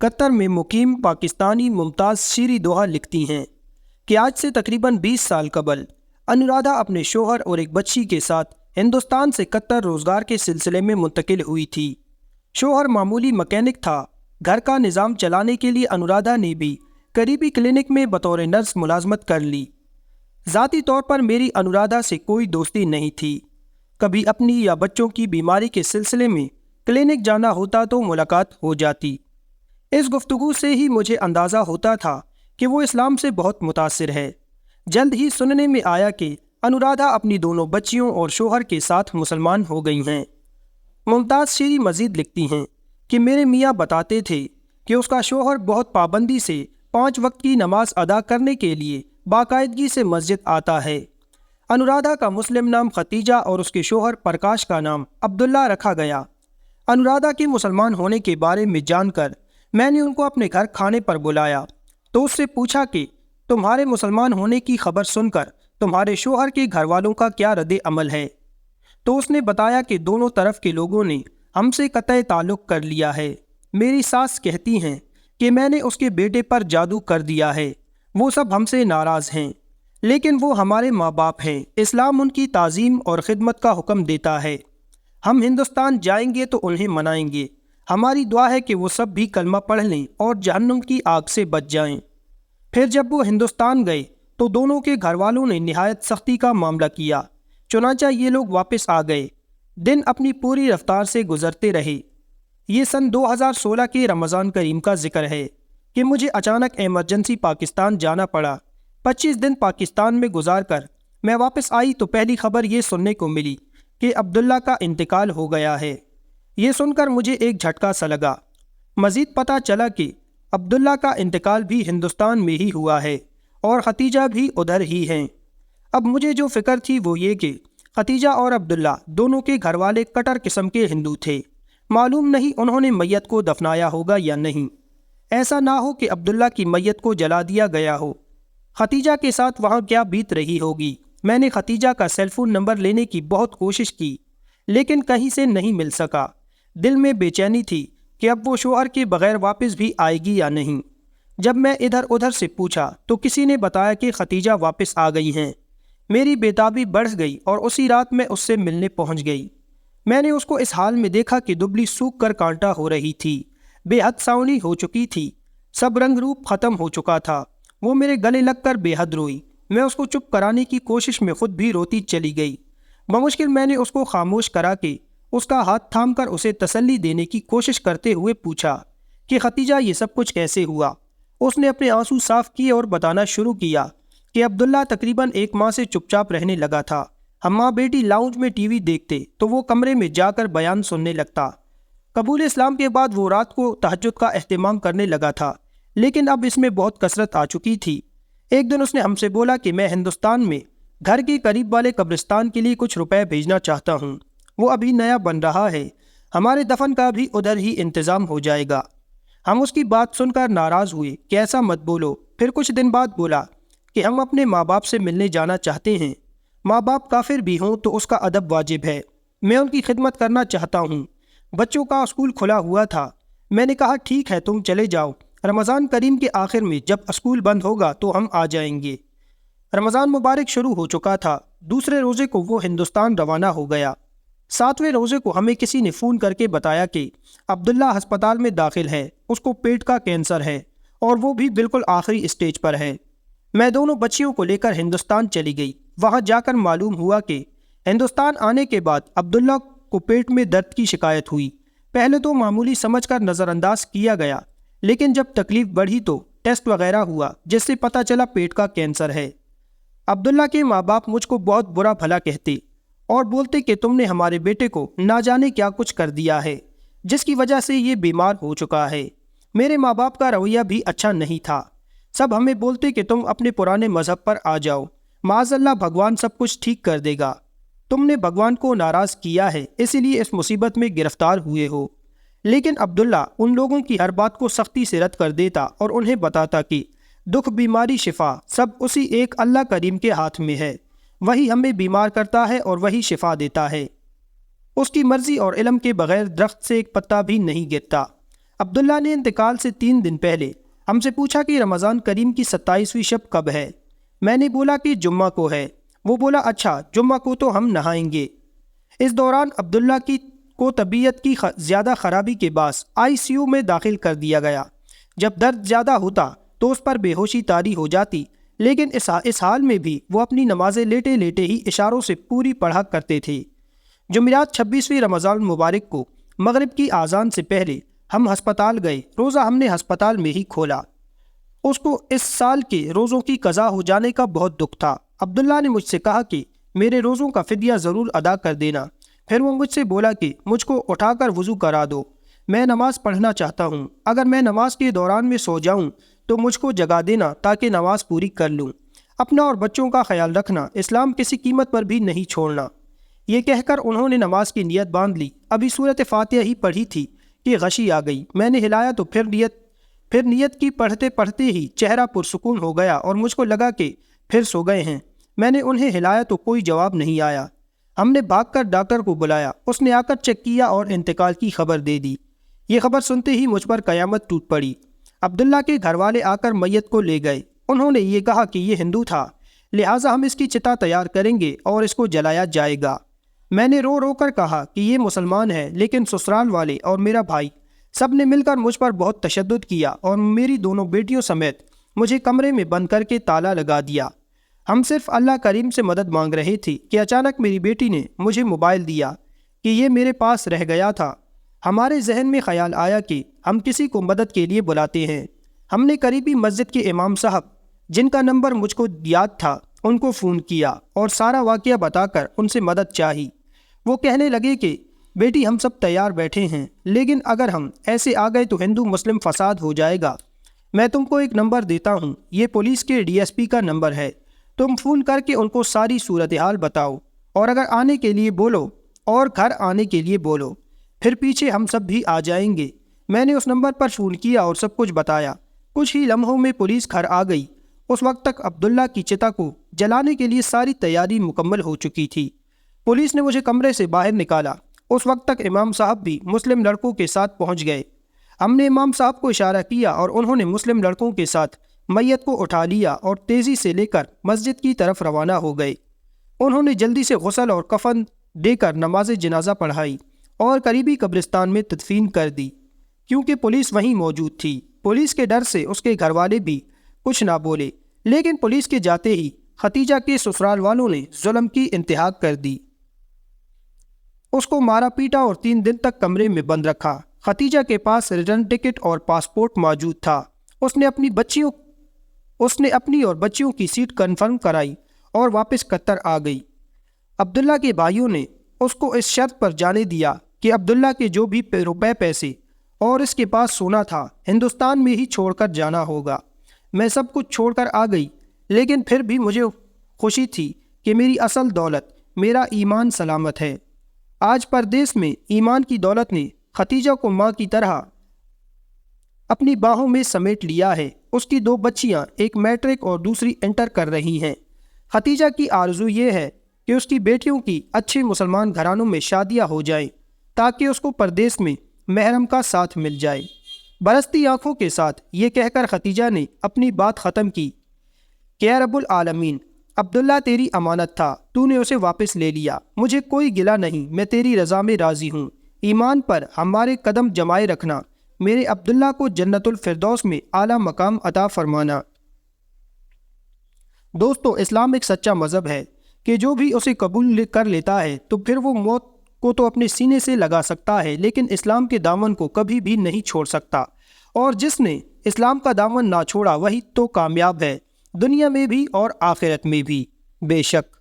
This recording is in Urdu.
قطر میں مقیم پاکستانی ممتاز شیری دوحہ لکھتی ہیں کہ آج سے تقریباً 20 سال قبل انورادھا اپنے شوہر اور ایک بچی کے ساتھ ہندوستان سے قطر روزگار کے سلسلے میں منتقل ہوئی تھی۔ شوہر معمولی مکینک تھا۔ گھر کا نظام چلانے کے لیے انورادھا نے بھی قریبی کلینک میں بطور نرس ملازمت کر لی۔ ذاتی طور پر میری انورادھا سے کوئی دوستی نہیں تھی۔ کبھی اپنی یا بچوں کی بیماری کے سلسلے میں کلینک جانا ہوتا تو ملاقات ہو جاتی۔ اس گفتگو سے ہی مجھے اندازہ ہوتا تھا کہ وہ اسلام سے بہت متاثر ہے۔ جلد ہی سننے میں آیا کہ انورادھا اپنی دونوں بچیوں اور شوہر کے ساتھ مسلمان ہو گئی ہیں۔ ممتاز شیری مزید لکھتی ہیں کہ میرے میاں بتاتے تھے کہ اس کا شوہر بہت پابندی سے 5 وقت کی نماز ادا کرنے کے لیے باقاعدگی سے مسجد آتا ہے۔ انورادھا کا مسلم نام ختیجہ اور اس کے شوہر پرکاش کا نام عبداللہ رکھا گیا۔ انورادھا کے مسلمان ہونے کے بارے میں جان کر میں نے ان کو اپنے گھر کھانے پر بلایا تو اس سے پوچھا کہ تمہارے مسلمان ہونے کی خبر سن کر تمہارے شوہر کے گھر والوں کا کیا رد عمل ہے؟ تو اس نے بتایا کہ دونوں طرف کے لوگوں نے ہم سے قطع تعلق کر لیا ہے۔ میری ساس کہتی ہیں کہ میں نے اس کے بیٹے پر جادو کر دیا ہے۔ وہ سب ہم سے ناراض ہیں، لیکن وہ ہمارے ماں باپ ہیں۔ اسلام ان کی تعظیم اور خدمت کا حکم دیتا ہے۔ ہم ہندوستان جائیں گے تو انہیں منائیں گے۔ ہماری دعا ہے کہ وہ سب بھی کلمہ پڑھ لیں اور جہنم کی آگ سے بچ جائیں۔ پھر جب وہ ہندوستان گئے تو دونوں کے گھر والوں نے نہایت سختی کا معاملہ کیا، چنانچہ یہ لوگ واپس آ گئے۔ دن اپنی پوری رفتار سے گزرتے رہے۔ یہ سن 2016 کے رمضان کریم کا ذکر ہے کہ مجھے اچانک ایمرجنسی پاکستان جانا پڑا۔ 25 دن پاکستان میں گزار کر میں واپس آئی تو پہلی خبر یہ سننے کو ملی کہ عبداللہ کا انتقال ہو گیا ہے۔ یہ سن کر مجھے ایک جھٹکا سا لگا۔ مزید پتہ چلا کہ عبداللہ کا انتقال بھی ہندوستان میں ہی ہوا ہے اور ختیجہ بھی ادھر ہی ہیں۔ اب مجھے جو فکر تھی وہ یہ کہ ختیجہ اور عبداللہ دونوں کے گھر والے کٹر قسم کے ہندو تھے۔ معلوم نہیں انہوں نے میت کو دفنایا ہوگا یا نہیں۔ ایسا نہ ہو کہ عبداللہ کی میت کو جلا دیا گیا ہو۔ ختیجہ کے ساتھ وہاں کیا بیت رہی ہوگی۔ میں نے ختیجہ کا سیل فون نمبر لینے کی بہت کوشش کی، لیکن کہیں سے نہیں مل سکا۔ دل میں بے چینی تھی کہ اب وہ شوہر کے بغیر واپس بھی آئے گی یا نہیں۔ جب میں ادھر ادھر سے پوچھا تو کسی نے بتایا کہ ختیجہ واپس آ گئی ہیں۔ میری بےتابی بڑھ گئی اور اسی رات میں اس سے ملنے پہنچ گئی۔ میں نے اس کو اس حال میں دیکھا کہ دبلی سوکھ کر کانٹا ہو رہی تھی، بے حد ساونی ہو چکی تھی، سب رنگ روپ ختم ہو چکا تھا۔ وہ میرے گلے لگ کر بے حد روئی۔ میں اس کو چپ کرانے کی کوشش میں خود بھی روتی چلی گئی۔ بمشکل میں نے اس کو خاموش کرا کے اس کا ہاتھ تھام کر اسے تسلی دینے کی کوشش کرتے ہوئے پوچھا کہ ختیجہ یہ سب کچھ کیسے ہوا؟ اس نے اپنے آنسو صاف کیے اور بتانا شروع کیا کہ عبداللہ تقریباً 1 ماہ سے چپ چاپ رہنے لگا تھا۔ ہم ماں بیٹی لاؤنج میں ٹی وی دیکھتے تو وہ کمرے میں جا کر بیان سننے لگتا۔ قبول اسلام کے بعد وہ رات کو تہجد کا اہتمام کرنے لگا تھا، لیکن اب اس میں بہت کثرت آ چکی تھی۔ ایک دن اس نے ہم سے بولا کہ میں ہندوستان میں گھر کے قریب والے قبرستان کے لیے کچھ روپے بھیجنا چاہتا ہوں۔ وہ ابھی نیا بن رہا ہے، ہمارے دفن کا بھی ادھر ہی انتظام ہو جائے گا۔ ہم اس کی بات سن کر ناراض ہوئے کہ ایسا مت بولو۔ پھر کچھ دن بعد بولا کہ ہم اپنے ماں باپ سے ملنے جانا چاہتے ہیں۔ ماں باپ کافر بھی ہوں تو اس کا ادب واجب ہے۔ میں ان کی خدمت کرنا چاہتا ہوں۔ بچوں کا اسکول کھلا ہوا تھا۔ میں نے کہا ٹھیک ہے تم چلے جاؤ، رمضان کریم کے آخر میں جب اسکول بند ہوگا تو ہم آ جائیں گے۔ رمضان مبارک شروع ہو چکا تھا۔ دوسرے روزے کو وہ ہندوستان روانہ ہو گیا۔ 7ویں روزے کو ہمیں کسی نے فون کر کے بتایا کہ عبداللہ ہسپتال میں داخل ہے، اس کو پیٹ کا کینسر ہے اور وہ بھی بالکل آخری اسٹیج پر ہے۔ میں دونوں بچیوں کو لے کر ہندوستان چلی گئی۔ وہاں جا کر معلوم ہوا کہ ہندوستان آنے کے بعد عبداللہ کو پیٹ میں درد کی شکایت ہوئی۔ پہلے تو معمولی سمجھ کر نظر انداز کیا گیا، لیکن جب تکلیف بڑھی تو ٹیسٹ وغیرہ ہوا جس سے پتہ چلا پیٹ کا کینسر ہے۔ عبداللہ کے ماں باپ مجھ کو بہت برا بھلا کہتے اور بولتے کہ تم نے ہمارے بیٹے کو نہ جانے کیا کچھ کر دیا ہے جس کی وجہ سے یہ بیمار ہو چکا ہے۔ میرے ماں باپ کا رویہ بھی اچھا نہیں تھا۔ سب ہمیں بولتے کہ تم اپنے پرانے مذہب پر آ جاؤ، معاذ اللہ بھگوان سب کچھ ٹھیک کر دے گا۔ تم نے بھگوان کو ناراض کیا ہے، اسی لیے اس مصیبت میں گرفتار ہوئے ہو۔ لیکن عبداللہ ان لوگوں کی ہر بات کو سختی سے رد کر دیتا اور انہیں بتاتا کہ دکھ بیماری شفا سب اسی ایک اللہ کریم کے ہاتھ میں ہے، وہی ہمیں بیمار کرتا ہے اور وہی شفا دیتا ہے۔ اس کی مرضی اور علم کے بغیر درخت سے ایک پتا بھی نہیں گرتا۔ عبداللہ نے انتقال سے 3 دن پہلے ہم سے پوچھا کہ رمضان کریم کی 27ویں شب کب ہے؟ میں نے بولا کہ جمعہ کو ہے۔ وہ بولا اچھا جمعہ کو تو ہم نہائیں گے۔ اس دوران عبداللہ کو طبیعت کی زیادہ خرابی کے باعث ICU میں داخل کر دیا گیا۔ جب درد زیادہ ہوتا تو اس پر بے ہوشی طاری ہو جاتی، لیکن اس حال میں بھی وہ اپنی نمازیں لیٹے لیٹے ہی اشاروں سے پوری پڑھا کرتے تھے۔ جمعرات 26ویں رمضان المبارک کو مغرب کی اذان سے پہلے ہم ہسپتال گئے۔ روزہ ہم نے ہسپتال میں ہی کھولا۔ اس کو اس سال کے روزوں کی قضا ہو جانے کا بہت دکھ تھا۔ عبداللہ نے مجھ سے کہا کہ میرے روزوں کا فدیہ ضرور ادا کر دینا۔ پھر وہ مجھ سے بولا کہ مجھ کو اٹھا کر وضو کرا دو، میں نماز پڑھنا چاہتا ہوں۔ اگر میں نماز کے دوران میں سو جاؤں تو مجھ کو جگا دینا تاکہ نماز پوری کر لوں۔ اپنا اور بچوں کا خیال رکھنا، اسلام کسی قیمت پر بھی نہیں چھوڑنا۔ یہ کہہ کر انہوں نے نماز کی نیت باندھ لی۔ ابھی سورۃ فاتحہ ہی پڑھی تھی کہ غشی آ گئی۔ میں نے ہلایا تو پھر نیت کی پڑھتے پڑھتے ہی چہرہ پرسکون ہو گیا اور مجھ کو لگا کہ پھر سو گئے ہیں۔ میں نے انہیں ہلایا تو کوئی جواب نہیں آیا۔ ہم نے بھاگ کر ڈاکٹر کو بلایا۔ اس نے آ کر چیک کیا اور انتقال کی خبر دے دی۔ یہ خبر سنتے ہی مجھ پر قیامت ٹوٹ پڑی۔ عبداللہ کے گھر والے آ کر میت کو لے گئے۔ انہوں نے یہ کہا کہ یہ ہندو تھا، لہٰذا ہم اس کی چتا تیار کریں گے اور اس کو جلایا جائے گا۔ میں نے رو رو کر کہا کہ یہ مسلمان ہے، لیکن سسرال والے اور میرا بھائی سب نے مل کر مجھ پر بہت تشدد کیا اور میری دونوں بیٹیوں سمیت مجھے کمرے میں بند کر کے تالا لگا دیا۔ ہم صرف اللہ کریم سے مدد مانگ رہے تھے کہ اچانک میری بیٹی نے مجھے موبائل دیا کہ یہ میرے پاس رہ گیا تھا۔ ہمارے ذہن میں خیال آیا کہ ہم کسی کو مدد کے لیے بلاتے ہیں۔ ہم نے قریبی مسجد کے امام صاحب، جن کا نمبر مجھ کو یاد تھا، ان کو فون کیا اور سارا واقعہ بتا کر ان سے مدد چاہی۔ وہ کہنے لگے کہ بیٹی ہم سب تیار بیٹھے ہیں، لیکن اگر ہم ایسے آ گئے تو ہندو مسلم فساد ہو جائے گا۔ میں تم کو ایک نمبر دیتا ہوں، یہ پولیس کے DSP کا نمبر ہے، تم فون کر کے ان کو ساری صورتحال بتاؤ اور اگر آنے کے لیے بولو اور گھر آنے کے لیے بولو، پھر پیچھے ہم سب بھی آ جائیں گے۔ میں نے اس نمبر پر فون کیا اور سب کچھ بتایا۔ کچھ ہی لمحوں میں پولیس گھر آ گئی۔ اس وقت تک عبداللہ کی چتا کو جلانے کے لیے ساری تیاری مکمل ہو چکی تھی۔ پولیس نے مجھے کمرے سے باہر نکالا۔ اس وقت تک امام صاحب بھی مسلم لڑکوں کے ساتھ پہنچ گئے۔ ہم نے امام صاحب کو اشارہ کیا اور انہوں نے مسلم لڑکوں کے ساتھ میت کو اٹھا لیا اور تیزی سے لے کر مسجد کی طرف روانہ ہو گئے۔ انہوں نے جلدی سے غسل اور کفن دے کر نماز جنازہ پڑھائی اور قریبی قبرستان میں تدفین کر دی، کیونکہ پولیس وہیں موجود تھی۔ پولیس کے ڈر سے اس کے گھر والے بھی کچھ نہ بولے، لیکن پولیس کے جاتے ہی ختیجہ کے سسرال والوں نے ظلم کی انتہا کر دی۔ اس کو مارا پیٹا اور 3 دن تک کمرے میں بند رکھا۔ ختیجہ کے پاس ریٹرن ٹکٹ اور پاسپورٹ موجود تھا۔ اس نے اپنی اور بچیوں کی سیٹ کنفرم کرائی اور واپس قطر آ گئی۔ عبداللہ کے بھائیوں نے اس کو اس شرط پر جانے دیا کہ عبداللہ کے جو بھی روپے پیسے اور اس کے پاس سونا تھا ہندوستان میں ہی چھوڑ کر جانا ہوگا۔ میں سب کچھ چھوڑ کر آ گئی، لیکن پھر بھی مجھے خوشی تھی کہ میری اصل دولت میرا ایمان سلامت ہے۔ آج پردیس میں ایمان کی دولت نے ختیجہ کو ماں کی طرح اپنی باہوں میں سمیٹ لیا ہے۔ اس کی 2 بچیاں، ایک میٹرک اور دوسری انٹر کر رہی ہیں۔ ختیجہ کی آرزو یہ ہے کہ اس کی بیٹیوں کی اچھے مسلمان گھرانوں میں شادیاں ہو جائیں تاکہ اس کو پردیس میں محرم کا ساتھ مل جائے۔ برستی آنکھوں کے ساتھ یہ کہہ کر ختیجہ نے اپنی بات ختم کی کہ اے رب العالمین، عبداللہ تیری امانت تھا، تو نے اسے واپس لے لیا۔ مجھے کوئی گلہ نہیں، میں تیری رضا میں راضی ہوں۔ ایمان پر ہمارے قدم جمائے رکھنا، میرے عبداللہ کو جنت الفردوس میں اعلیٰ مقام عطا فرمانا۔ دوستو، اسلام ایک سچا مذہب ہے کہ جو بھی اسے قبول کر لیتا ہے تو پھر وہ موت کو تو اپنے سینے سے لگا سکتا ہے، لیکن اسلام کے دامن کو کبھی بھی نہیں چھوڑ سکتا، اور جس نے اسلام کا دامن نہ چھوڑا وہی تو کامیاب ہے، دنیا میں بھی اور آخرت میں بھی۔ بے شک